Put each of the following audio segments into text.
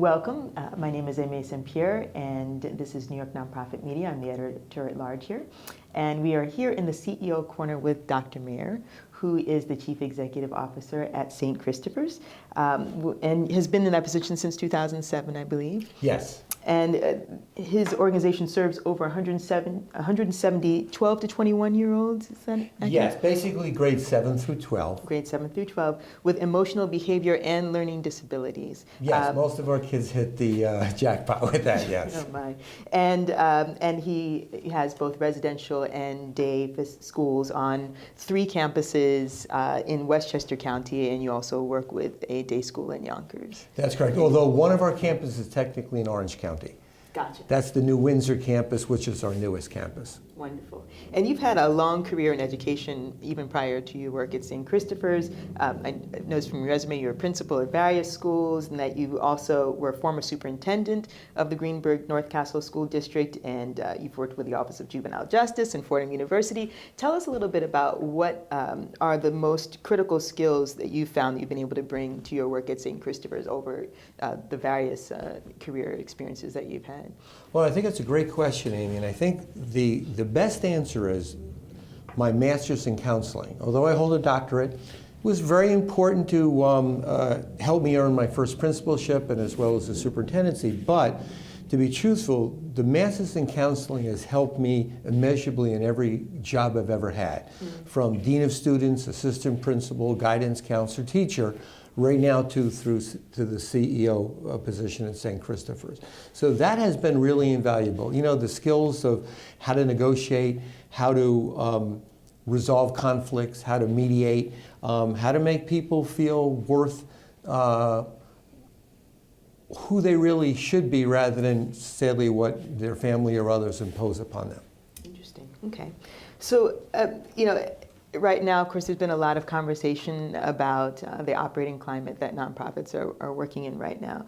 Welcome. My name is Aimee St-Pierre, and this is New York Nonprofit Media. I'm the editor-at-large here. And we are here in the CEO Corner with Dr. Maher, who is the Chief Executive Officer at St. Christopher's, and has been in that position since 2007, I believe. Yes. And his organization serves over 170 12 to 21-year-olds, is that accurate? Yes, basically grades 7 through 12. Grades 7 through 12, with emotional behavior and learning disabilities. Yes, most of our kids hit the jackpot with that, yes. Oh my. And he has both residential and day schools on 3 campuses in Westchester County, and you also work with a day school in Yonkers. That's correct, although one of our campuses is technically in Orange County. Gotcha. That's the New Windsor campus, which is our newest campus. Wonderful. And you've had a long career in education, even prior to your work at St. Christopher's. I noticed from your resume you're a principal at various schools, and that you also were a former superintendent of the Greenburgh North Castle School District, and you've worked with the Office of Juvenile Justice and Fordham University. Tell us a little bit about what are the most critical skills that you've found that you've been able to bring to your work at St. Christopher's over the various career experiences that you've had. Well, I think it's a great question, Amy, and I think the best answer is my master's in counseling. Although I hold a doctorate, it was very important to help me earn my first principalship and as well as the superintendency. But to be truthful, the master's in counseling has helped me immeasurably in every job I've ever had, from dean of students, assistant principal, guidance counselor, teacher, right now to the CEO position at St. Christopher's. So that has been really invaluable. You know, the skills of how to negotiate, how to resolve conflicts, how to mediate, how to make people feel worth who they really should be rather than, sadly, what their family or others impose upon them. Interesting. Okay. So, you know, right now, of course, there's been a lot of conversation about the operating climate that nonprofits are working in right now,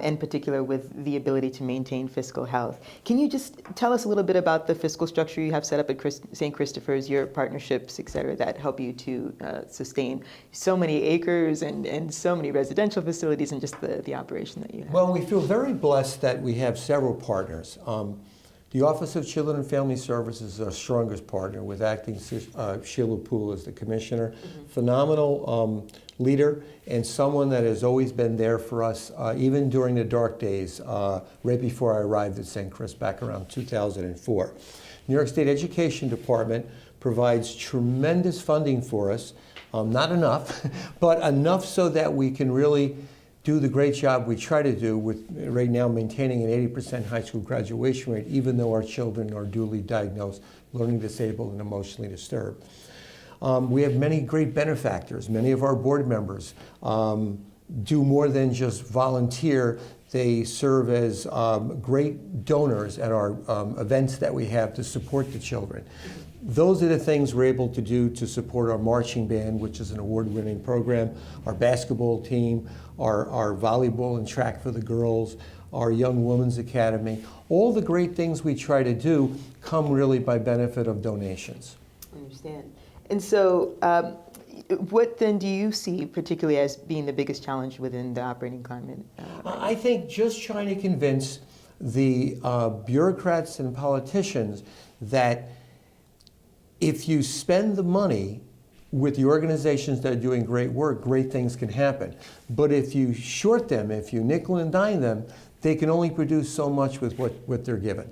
in particular with the ability to maintain fiscal health. Can you just tell us a little bit about the fiscal structure you have set up at St. Christopher's, your partnerships, et cetera, that help you to sustain so many acres and so many residential facilities and just the operation that you have? Well, we feel very blessed that we have several partners. The Office of Children and Family Services is our strongest partner, with acting Sheila Poole as the commissioner. Phenomenal leader, and someone that has always been there for us, even during the dark days, right before I arrived at St. Chris back around 2004. New York State Education Department provides tremendous funding for us, not enough, but enough so that we can really do the great job we try to do with right now maintaining an 80% high school graduation rate, even though our children are duly diagnosed, learning disabled, and emotionally disturbed. We have many great benefactors. Many of our board members do more than just volunteer. They serve as great donors at our events that we have to support the children. Those are the things we're able to do to support our marching band, which is an award-winning program, our basketball team, our volleyball and track for the girls, our Young Women's Academy. All the great things we try to do come really by benefit of donations. I understand. And so what then do you see particularly as being the biggest challenge within the operating climate? I think just trying to convince the bureaucrats and politicians that if you spend the money with the organizations that are doing great work, great things can happen. But if you short them, if you nickel and dime them, they can only produce so much with what they're given.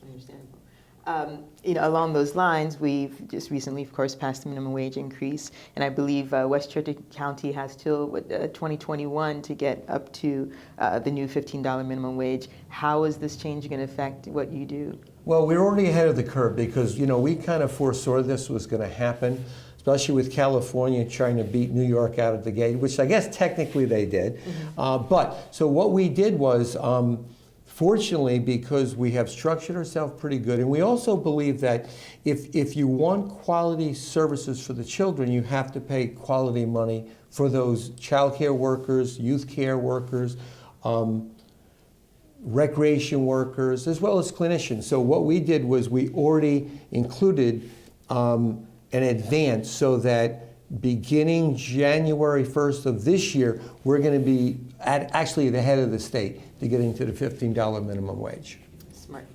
Understandable. You know, along those lines, we've just recently, of course, passed the minimum wage increase, and I believe Westchester County has till 2021 to get up to the new $15 minimum wage. How is this change going to affect what you do? Well, we're already ahead of the curve because, you know, we kind of foresaw this was going to happen, especially with California trying to beat New York out of the gate, which I guess technically they did. So what we did was, fortunately, because we have structured ourselves pretty good, and we also believe that if you want quality services for the children, you have to pay quality money for those child care workers, youth care workers, recreation workers, as well as clinicians. So what we did was we already included an advance so that beginning January 1st of this year, we're going to be actually the head of the state to getting to the $15 minimum wage. Smart.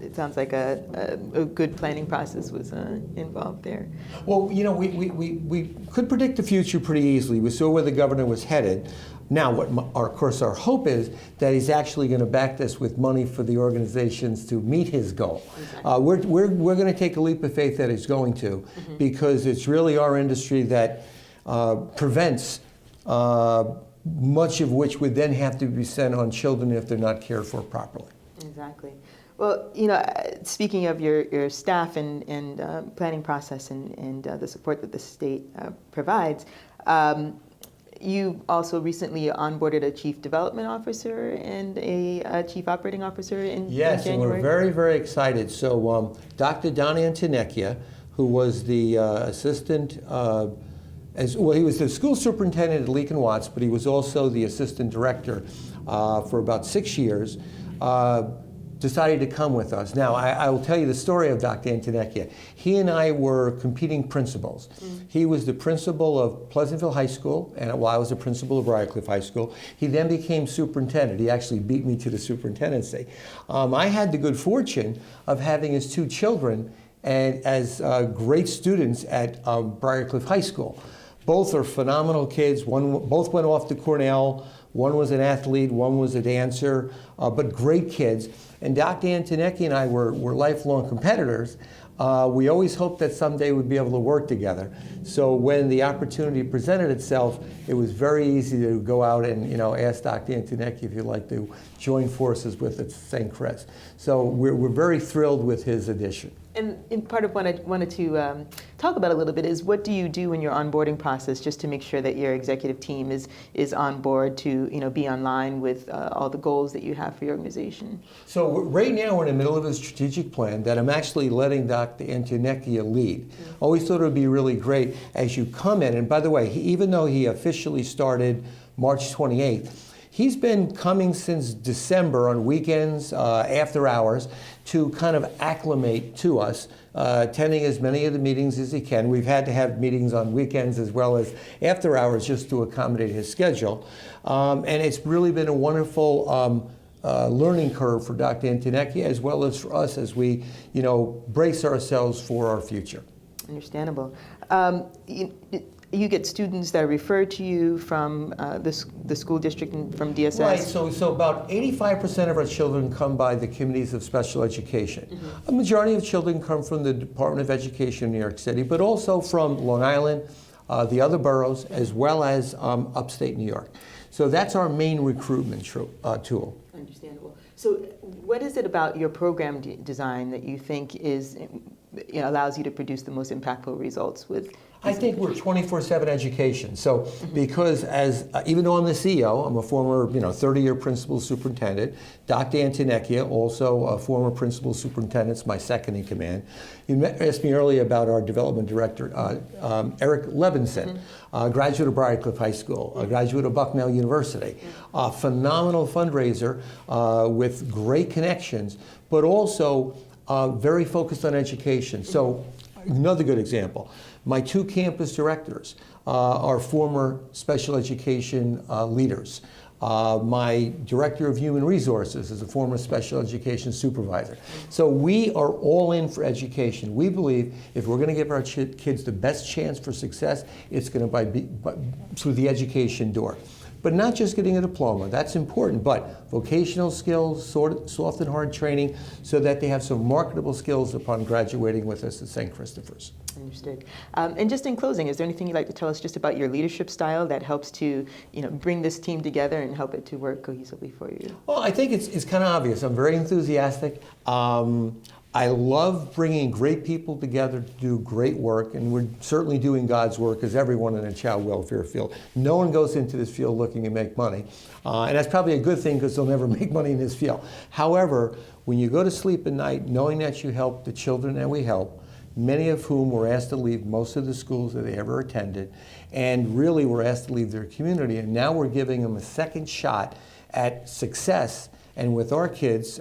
It sounds like a good planning process was involved there. Well, you know, we could predict the future pretty easily. We saw where the governor was headed. Now, of course, our hope is that he's actually going to back this with money for the organizations to meet his goal. Exactly. We're going to take a leap of faith that he's going to, because it's really our industry that prevents much of which would then have to be sent on children if they're not cared for properly. Exactly. Well, you know, speaking of your staff and planning process and the support that the state provides, you also recently onboarded a chief development officer and a chief operating officer in January. Yes, and we're very, very excited. So Dr. Don Antonecchia, who was the assistant, he was the school superintendent at Leek and Watts, but he was also the assistant director for about 6 years, decided to come with us. Now, I will tell you the story of Dr. Antonecchia. He and I were competing principals. He was the principal of Pleasantville High School, and while I was the principal of Briarcliff High School, he then became superintendent. He actually beat me to the superintendency. I had the good fortune of having his 2 children as great students at Briarcliff High School. Both are phenomenal kids. Both went off to Cornell. One was an athlete, one was a dancer, but great kids. And Dr. Antonecchia and I were lifelong competitors. We always hoped that someday we'd be able to work together. So when the opportunity presented itself, it was very easy to go out and ask Dr. Antonecchia if he'd like to join forces with us at St. Chris. So we're very thrilled with his addition. And part of what I wanted to talk about a little bit is, what do you do in your onboarding process just to make sure that your executive team is on board to be online with all the goals that you have for your organization? So right now we're in the middle of a strategic plan that I'm actually letting Dr. Antonecchia lead. Always thought it would be really great as you come in, and by the way, even though he officially started March 28th, he's been coming since December on weekends, after hours, to kind of acclimate to us, attending as many of the meetings as he can. We've had to have meetings on weekends as well as after hours just to accommodate his schedule. And it's really been a wonderful learning curve for Dr. Antonecchia as well as for us as we, brace ourselves for our future. Understandable. You get students that are referred to you from the school district and from DSS? Right, so about 85% of our children come by the committees of special education. A majority of children come from the Department of Education in New York City, but also from Long Island, the other boroughs, as well as upstate New York. So that's our main recruitment tool. Understandable. So what is it about your program design that you think allows you to produce the most impactful results with? I think we're 24/7 education. So because even though I'm the CEO, I'm a former 30-year principal superintendent. Dr. Antonecchia, also a former principal superintendent, is my second in command. You asked me earlier about our development director, Eric Levinson, graduate of Briarcliff High School, a graduate of Bucknell University, a phenomenal fundraiser with great connections, but also very focused on education. So another good example. My 2 campus directors are former special education leaders. My director of human resources is a former special education supervisor. So we are all in for education. We believe if we're going to give our kids the best chance for success, it's going to be through the education door. But not just getting a diploma, that's important, but vocational skills, soft and hard training, so that they have some marketable skills upon graduating with us at St. Christopher's. Understood. And just in closing, is there anything you'd like to tell us just about your leadership style that helps to bring this team together and help it to work cohesively for you? Well, I think it's kind of obvious. I'm very enthusiastic. I love bringing great people together to do great work, and we're certainly doing God's work as everyone in a child welfare field. No one goes into this field looking to make money, and that's probably a good thing because they'll never make money in this field. However, when you go to sleep at night knowing that you help the children that we help, many of whom were asked to leave most of the schools that they ever attended, and really were asked to leave their community, and now we're giving them a second shot at success, and with our kids,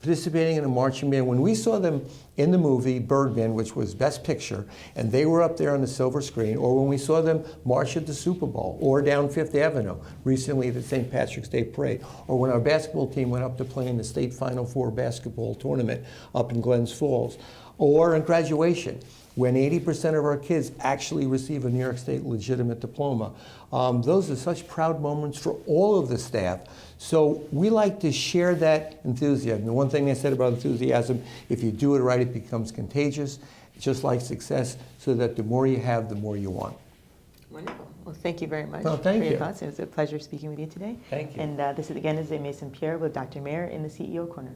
participating in a marching band. When we saw them in the movie Birdman, which was Best Picture, and they were up there on the silver screen, or when we saw them march at the Super Bowl, or down Fifth Avenue, recently at the St. Patrick's Day Parade, or when our basketball team went up to play in the state Final Four basketball tournament up in Glens Falls, or in graduation, when 80% of our kids actually receive a New York State legitimate diploma. Those are such proud moments for all of the staff. So we like to share that enthusiasm. The one thing they said about enthusiasm, if you do it right, it becomes contagious, just like success, so that the more you have, the more you want. Wonderful. Well, thank you very much Well, thank for your you. thoughts. It was a pleasure speaking with you today. Thank you. And this is again is Mason Pierre with Dr. Maher in the CEO Corner.